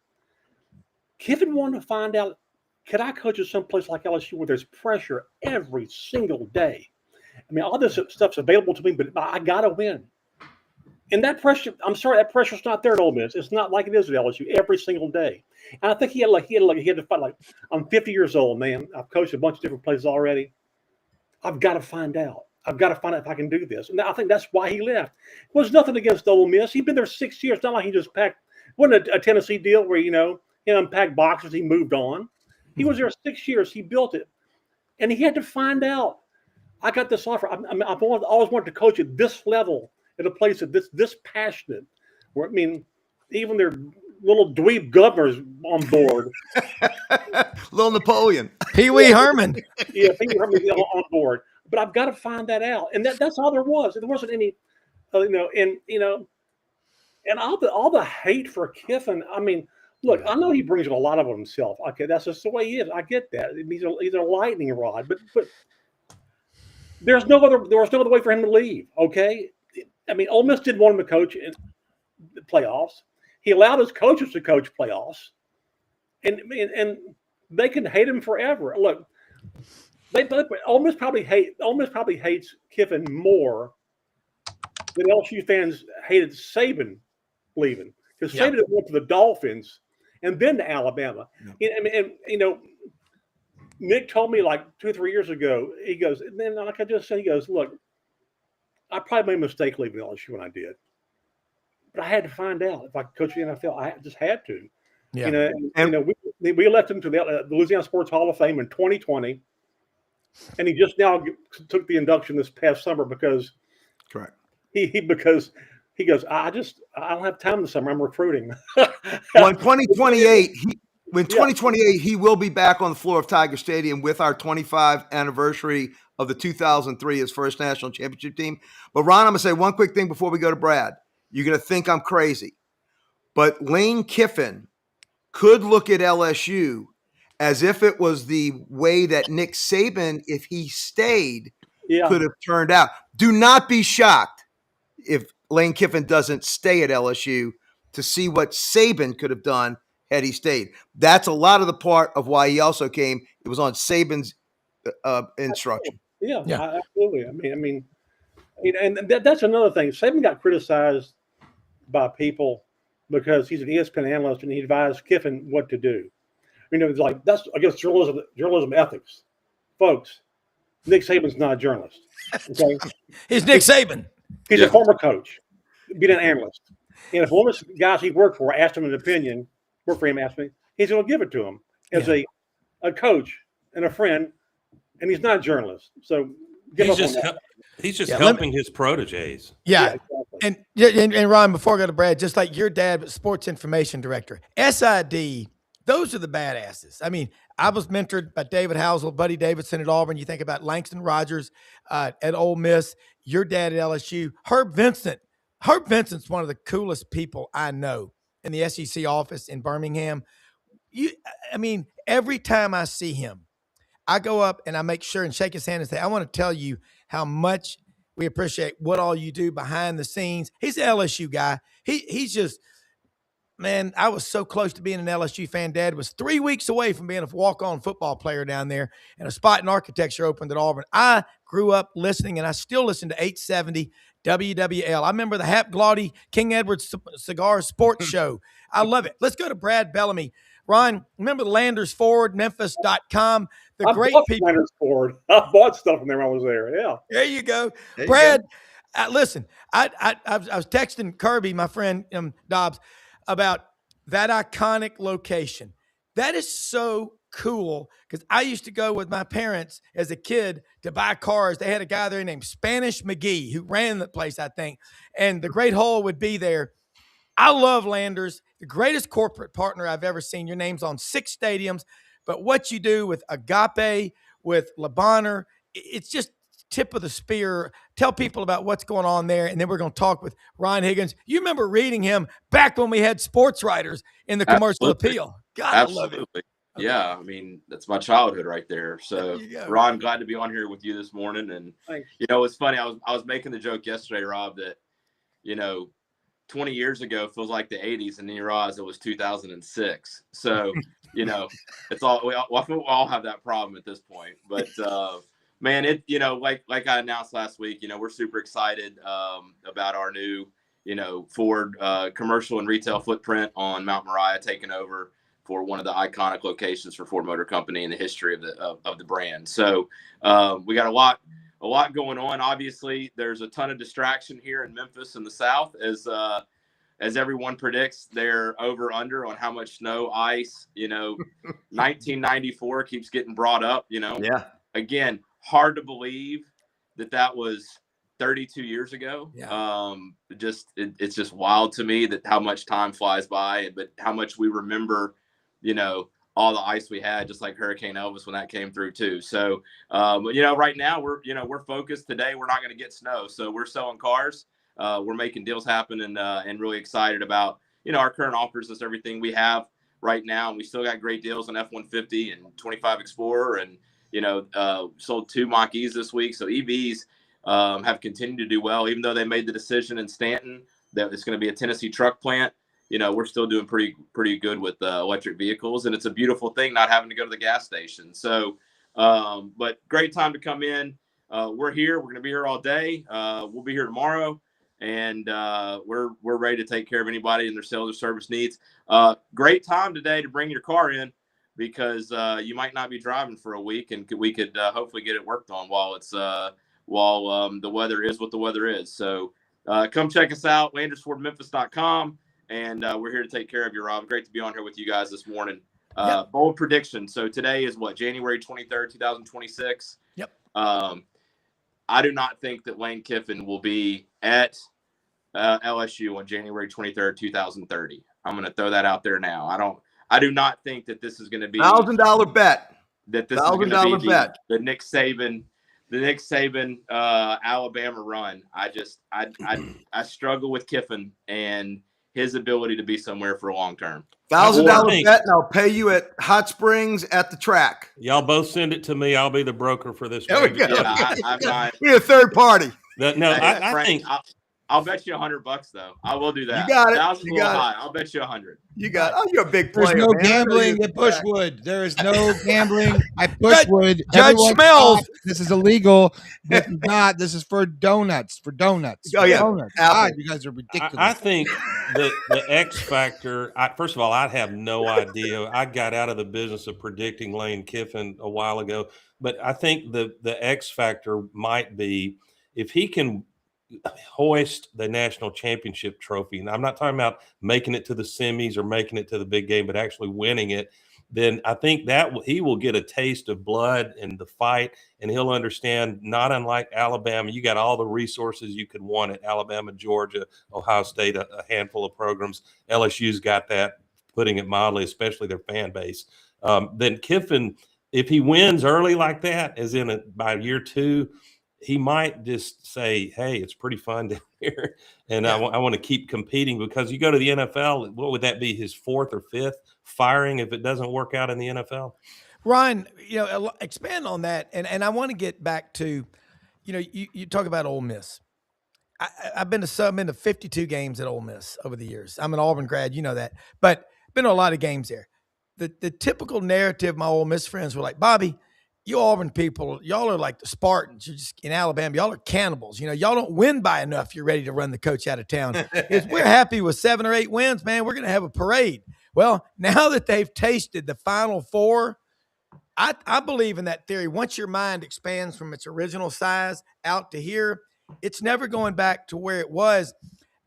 Kiffin wanted to find out, could I coach at some place like LSU where there's pressure every single day? I mean, all this stuff's available to me, but I got to win. And that pressure, I'm sorry, that pressure's not there at Ole Miss. It's not like it is at LSU every single day. And I think he had to fight like, I'm 50 years old, man. I've coached a bunch of different places already. I've got to find out. I've got to find out if I can do this. And I think that's why he left. It was nothing against Ole Miss. He'd been there 6 years. It's not like he just packed. It wasn't a Tennessee deal where, he unpacked boxes, he moved on. He was there 6 years. He built it. And he had to find out. I got this offer. I've always wanted to coach at this level, at a place that's this passionate, where, I mean, even their little dweeb governor's on board. Little Napoleon. Pee Wee Herman. Yeah, Pee Wee Herman on board. But I've got to find that out. And that's all there was. There wasn't any, and all the hate for Kiffin. I mean, look, I know he brings a lot of himself. Okay, that's just the way he is. I get that. He's a lightning rod. But there was no other way for him to leave, okay? I mean, Ole Miss didn't want him to coach in the playoffs. He allowed his coaches to coach playoffs, and they can hate him forever. Look, Ole Miss probably hates Kiffin more than LSU fans hated Saban leaving, because Saban went to the Dolphins and then to Alabama. Nick told me like 2 or 3 years ago. He goes, and then like I just said, he goes, look, I probably made a mistake leaving LSU when I did, but I had to find out if I could coach the NFL. I just had to. Yeah. We elected him to the Louisiana Sports Hall of Fame in 2020, and he just now took the induction this past summer because because he goes, I don't have time this summer. I'm recruiting. Well, in 2028, in 2028, he will be back on the floor of Tiger Stadium with our 25th anniversary of the 2003, his first national championship team. But Ron, I'm going to say one quick thing before we go to Brad. You're going to think I'm crazy, but Lane Kiffin could look at LSU as if it was the way that Nick Saban, if he stayed, could have turned out. Do not be shocked if Lane Kiffin doesn't stay at LSU to see what Saban could have done had he stayed. That's a lot of the part of why he also came. It was on Saban's instruction. Yeah, absolutely. I mean, and that's another thing. Saban got criticized by people because he's an ESPN analyst and he advised Kiffin what to do. It's like, that's against journalism ethics, folks. Nick Saban's not a journalist. Okay, he's Nick Saban. He's a former coach, being an analyst. And if one of the guys he worked for asked him an opinion, worked for him, asked me, he's going to give it to him as a coach and a friend, and he's not a journalist. So he's just helping his proteges. Yeah. Exactly. And Ron, before I go to Brad, just like your dad was sports information director, SID, those are the badasses. I mean, I was mentored by David Housel, Buddy Davidson at Auburn. You think about Langston Rogers at Ole Miss, your dad at LSU, Herb Vincent. Herb Vincent's one of the coolest people I know in the SEC office in Birmingham. I mean, every time I see him, I go up and I make sure and shake his hand and say, I want to tell you how much we appreciate what all you do behind the scenes. He's an LSU guy. He's just, man, I was so close to being an LSU fan. Dad was 3 weeks away from being a walk-on football player down there, and a spot in architecture opened at Auburn. I grew up listening, and I still listen to 870 WWL. I remember the Hap Glaudy King Edward Cigar Sports Show. I love it. Let's go to Brad Bellamy. Ron, remember the Landers Ford, Memphis.com, the great people. Landers Ford. I bought stuff from there when I was there. Yeah. There you go. Brad, listen, I was texting Kirby, my friend Dobbs, about that iconic location. That is so cool because I used to go with my parents as a kid to buy cars. They had a guy there named Spanish McGee who ran the place, I think, and the Great Hall would be there. I love Landers, the greatest corporate partner I've ever seen. Your name's on 6 stadiums, but what you do with Agape, with Le Bonheur, it's just tip of the spear. Tell people about what's going on there, and then we're going to talk with Ron Higgins. You remember reading him back when we had sports writers in the commercial appeal. God, Absolutely. I love it. Okay. Yeah, I mean, that's my childhood right there. So, Ron, glad to be on here with you this morning. And, you know, it's funny. I was making the joke yesterday, Rob, that, you know, 20 years ago feels like the 80s, and then you realize it was 2006. So, you know, it's all we all have that problem at this point. But man, it, you know, like I announced last week, you know, we're super excited about our new, you know, Ford commercial and retail footprint on Mount Moriah, taking over for one of the iconic locations for Ford Motor Company in the history of the brand. So we got a lot going on. Obviously, there's a ton of distraction here in Memphis in the South as everyone predicts their over under on how much snow, ice, you know, 1994 keeps getting brought up, you know. Yeah. Again, hard to believe that was 32 years ago. Yeah. It's just wild to me that how much time flies by, but how much we remember, you know, all the ice we had, just like Hurricane Elvis when that came through too. So, but you know, right now we're focused today. We're not going to get snow. So we're selling cars. We're making deals happen and really excited about, you know, our current offers. That's everything we have right now. And we still got great deals on F-150 and 25 Explorer, and, you know, sold 2 Mach-E's this week. So EVs have continued to do well, even though they made the decision in Stanton that it's going to be a Tennessee truck plant. You know, we're still doing pretty good with electric vehicles, and it's a beautiful thing not having to go to the gas station. So, but great time to come in. We're here. We're going to be here all day. We'll be here tomorrow, and we're ready to take care of anybody in their sales or service needs. Great time today to bring your car in, because you might not be driving for a week, and we could hopefully get it worked on while the weather is what the weather is. So come check us out, LandersFordMemphis.com. And we're here to take care of you, Rob. Great to be on here with you guys this morning. Bold prediction. So today is what, January 23rd, 2026? Yep. I do not think that Lane Kiffin will be at LSU on January 23rd, 2030. I'm going to throw that out there now. I do not think that this is going to be $1,000 bet. That this is going to be the Nick Saban Alabama run. I struggle with Kiffin and his ability to be somewhere for a long term. $1,000 bet, and I'll pay you at Hot Springs at the track. Y'all both send it to me. I'll be the broker for this. There we go. Yeah, We're a third party. I think I'll bet you $100 though. I will do that. You got it. You got it. I'll bet you 100. You got it. Oh, you're a big player. There's no man. gambling at Bushwood. There is no gambling at Bushwood. Judge Smells. This is illegal. This is not. This is for donuts. For donuts. Oh, yeah. Donuts. Apple. God, you guys are ridiculous. I think the X factor. First of all, I have no idea. I got out of the business of predicting Lane Kiffin a while ago, but I think the X factor might be if he can hoist the national championship trophy. And I'm not talking about making it to the semis or making it to the big game, but actually winning it. Then I think that he will get a taste of blood in the fight, and he'll understand, not unlike Alabama, you got all the resources you could want at Alabama, Georgia, Ohio State, a handful of programs. LSU's got that putting it mildly, especially their fan base. Then Kiffin, if he wins early like that, as in by year 2, he might just say, hey, it's pretty fun down here, and I want to keep competing, because you go to the NFL, what would that be, his 4th or 5th firing if it doesn't work out in the NFL? Ryan, expand on that, and I want to get back to, you talk about Ole Miss. I've been to 52 games at Ole Miss over the years. I'm an Auburn grad, you know that, but been to a lot of games there. The typical narrative, my Ole Miss friends were like, Bobby, you Auburn people, y'all are like the Spartans. You're just in Alabama. Y'all are cannibals. Y'all don't win by enough. You're ready to run the coach out of town. We're happy with 7 or 8 wins, man. We're going to have a parade. Well, now that they've tasted the Final Four, I believe in that theory. Once your mind expands from its original size out to here, it's never going back to where it was.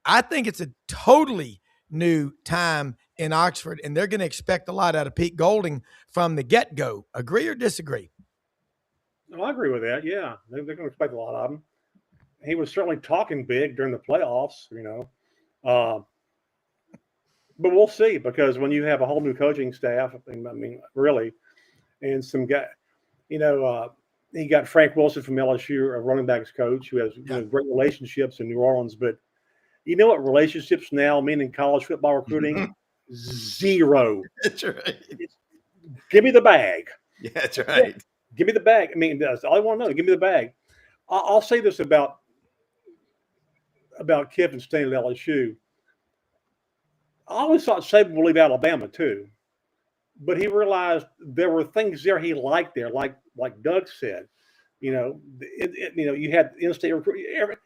I think it's a totally new time in Oxford, and they're going to expect a lot out of Pete Golding from the get-go. Agree or disagree? No, I agree with that. Yeah, they're going to expect a lot of him. He was certainly talking big during the playoffs, but we'll see, because when you have a whole new coaching staff, I mean, really, and some guy, he got Frank Wilson from LSU, a running backs coach who has great relationships in New Orleans. But you know what relationships now mean in college football recruiting? Zero. That's right. Give me the bag. Yeah, that's right. Give me the bag. I mean, that's all I want to know. Give me the bag. I'll say this about Kiffin staying at LSU. I always thought Saban would leave Alabama too, but he realized there were things there he liked there, like Doug said. You had in-state recruiting.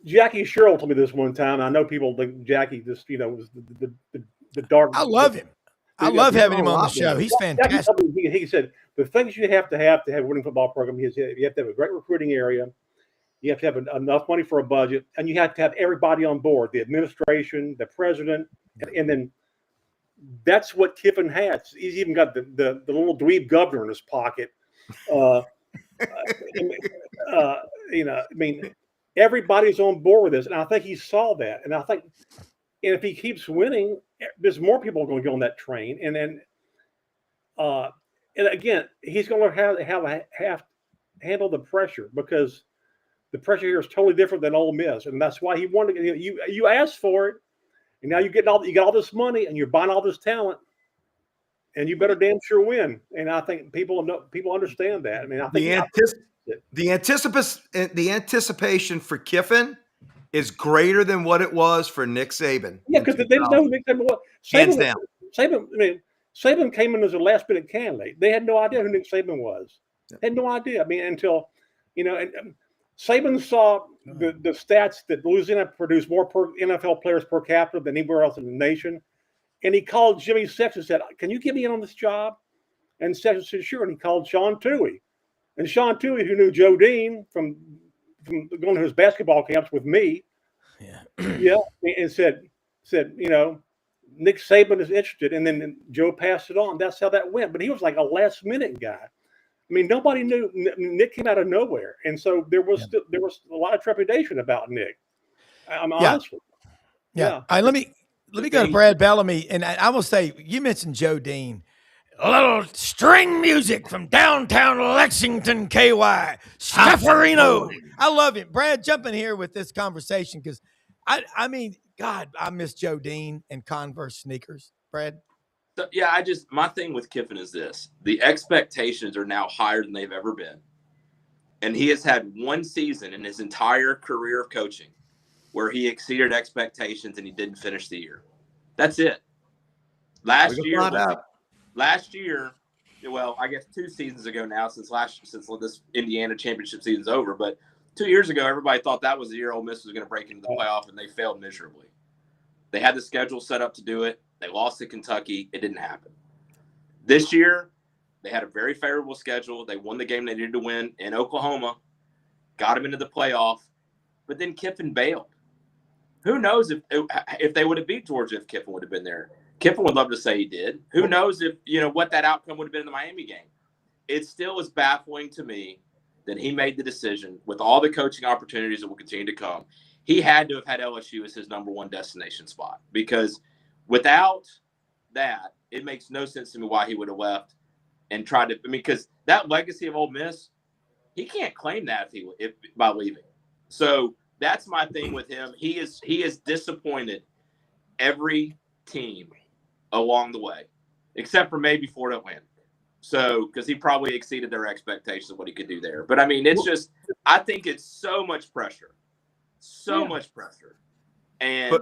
Jackie Sherrill told me this one time. I know people think Jackie just was the dark. I love him. I love having him on the show. He's fantastic. He said the things you have to have a winning football program is you have to have a great recruiting area. You have to have enough money for a budget, and you have to have everybody on board, the administration, the president, and then that's what Kiffin has. He's even got the little dweeb governor in his pocket. Everybody's on board with this, and I think he saw that. And I think, and if he keeps winning, there's more people going to get on that train. And then, and again, he's going to have to handle the pressure, because the pressure here is totally different than Ole Miss, and that's why he wanted. You asked for it, and now you got all this money, and you're buying all this talent, and you better damn sure win. And I think people understand that. I mean, I think the anticipation for Kiffin is greater than what it was for Nick Saban. Yeah, because they didn't know who Nick Saban was. Hands down. Saban came in as a last-minute candidate. They had no idea who Nick Saban was. They had no idea. I mean, until and Saban saw the stats that Louisiana produced more NFL players per capita than anywhere else in the nation, and he called Jimmy Sexton and said, "Can you get me in on this job?" And Sexton said, "Sure." And he called Sean Toohey. And Sean Toohey, who knew Joe Dean from going to his basketball camps with me, and said, Nick Saban is interested. And then Joe passed it on. That's how that went. But he was like a last-minute guy. I mean, nobody knew. Nick came out of nowhere, and so there was a lot of trepidation about Nick. I'm honest with you. Yeah. All right, let me go to Brad Bellamy, and I will say, you mentioned Joe Dean. A little string music from downtown Lexington, KY. Stefferino. I love it. Brad, jump in here with this conversation, because I mean, God, I miss Joe Dean and Converse sneakers. Brad? So, my thing with Kiffin is this. The expectations are now higher than they've ever been. And he has had one season in his entire career of coaching where he exceeded expectations and he didn't finish the year. That's it. Last year, well, I guess 2 seasons ago now, since this Indiana championship season's over, but 2 years ago, everybody thought that was the year Ole Miss was going to break into the playoff, and they failed miserably. They had the schedule set up to do it. They lost to Kentucky. It didn't happen. This year, they had a very favorable schedule. They won the game they needed to win in Oklahoma, got them into the playoff, but then Kiffin bailed. Who knows if they would have beat Georgia if Kiffin would have been there. Kiffin would love to say he did. Who knows if what that outcome would have been in the Miami game. It still is baffling to me that he made the decision with all the coaching opportunities that will continue to come. He had to have had LSU as his number one destination spot, because without that, it makes no sense to me why he would have left and tried to. I mean, because that legacy of Ole Miss, he can't claim that if by leaving. So that's my thing with him. He is disappointed every team along the way, except for maybe Fort Atlantic. So, because he probably exceeded their expectations of what he could do there. But I mean, it's just, I think it's so much pressure. So much pressure. And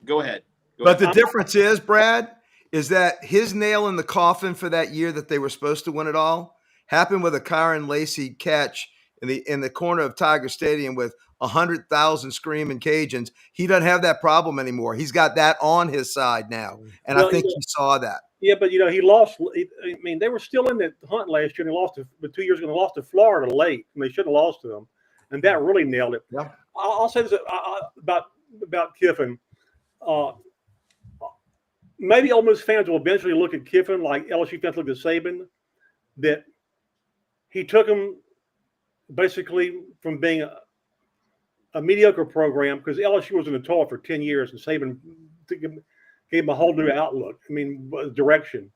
go ahead. But the difference is, Brad, is that his nail in the coffin for that year that they were supposed to win it all happened with a Kyron Lacey catch in the corner of Tiger Stadium with 100,000 screaming Cajuns. He doesn't have that problem anymore. He's got that on his side now, and I think he saw that. Yeah, but he lost. I mean, they were still in the hunt last year, and he lost but 2 years ago. They lost to Florida late, and they shouldn't have lost to them, and that really nailed it. Yeah. I'll say this about Kiffin. Maybe Ole Miss fans will eventually look at Kiffin like LSU fans look at Saban, that he took him basically from being a mediocre program, because LSU was in the toilet for 10 years, and Saban gave him a whole new outlook. I mean, direction.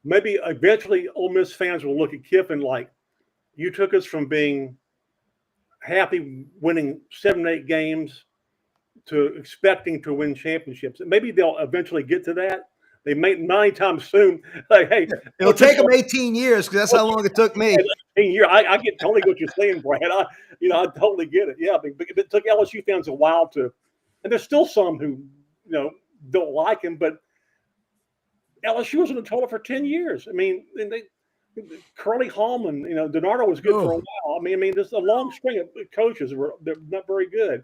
Maybe eventually Ole Miss fans will look at Kiffin like, you took us from being happy winning 7, 8 games to expecting to win championships. And maybe they'll eventually get to that. They may not anytime soon. Like, hey, it'll take them 18 years, because that's how long it took me. 18 years. I get totally what you're saying, Brad. I totally get it. Yeah, but it took LSU fans a while to, and there's still some who don't like him, but LSU was in the total for 10 years. I mean, Curly Hallman, DiNardo was good for a while. I mean, there's a long string of coaches they're not very good.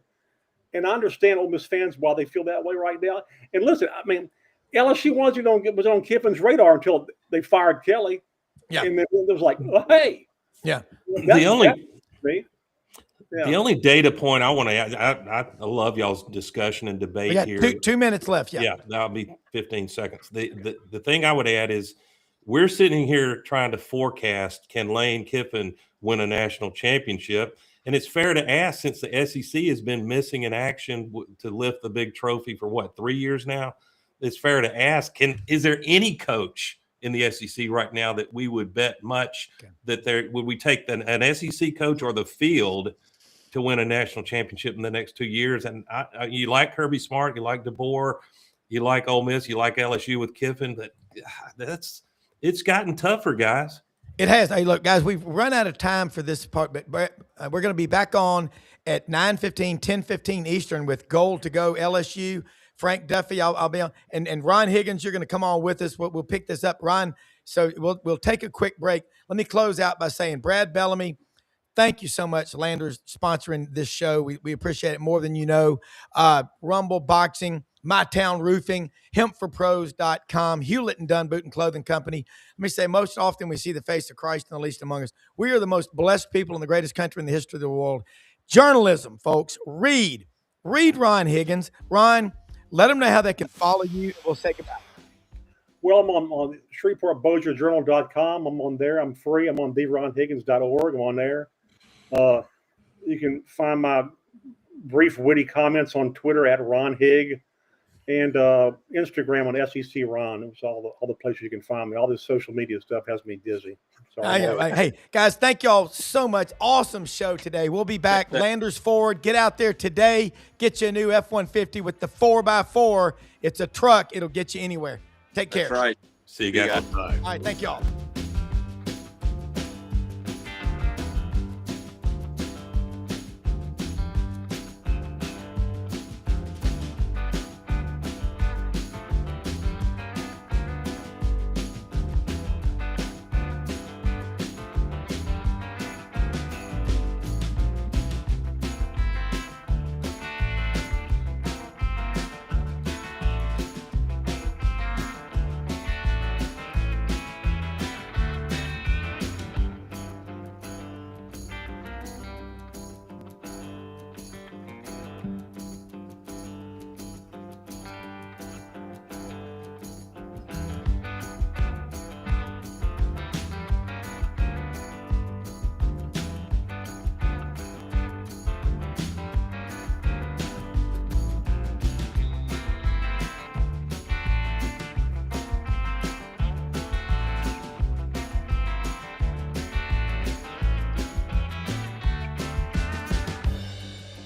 And I understand Ole Miss fans why they feel that way right now. And listen, I mean, LSU was on Kiffin's radar until they fired Kelly. Yeah. And then it was like, oh, hey. Yeah. The only data point I want to add, I love y'all's discussion and debate here. 2 minutes left. Yeah. That'll be 15 seconds. The thing I would add is we're sitting here trying to forecast, can Lane Kiffin win a national championship? And it's fair to ask, since the SEC has been missing in action to lift the big trophy for 3 years now, it's fair to ask, is there any coach in the SEC right now that we would bet much that would we take an SEC coach or the field to win a national championship in the next 2 years? And you like Kirby Smart, you like DeBoer, you like Ole Miss, you like LSU with Kiffin, but it's gotten tougher, guys. It has. Hey, look, guys, we've run out of time for this part, but we're going to be back on at 9:15, 10:15 Eastern with Gold to Go LSU. Frank Duffy, I'll be on, and Ron Higgins, you're going to come on with us. We'll pick this up, Ron. So we'll take a quick break. Let me close out by saying, Brad Bellamy, thank you so much, Landers, sponsoring this show. We appreciate it more than you know. Rumble Boxing, My Town Roofing, HempForPros.com, Hewlett and Dunn Boot and Clothing Company. Let me say, most often we see the face of Christ in the least among us. We are the most blessed people in the greatest country in the history of the world. Journalism, folks. Read Ron Higgins. Ron, let them know how they can follow you. We'll say goodbye. Well, I'm on ShreveportBossierJournal.com. I'm on there. I'm free. I'm on dronhiggins.org. I'm on there. You can find my brief, witty comments on Twitter at Ron Higg, and Instagram on SEC Ron. It's all the places you can find me. All this social media stuff has me dizzy. Hey, guys, thank y'all so much. Awesome show today. We'll be back. Landers Forward. Get out there today. Get you a new F-150 with the 4x4. It's a truck. It'll get you anywhere. Take care. That's right. See you guys. All right. Thank y'all.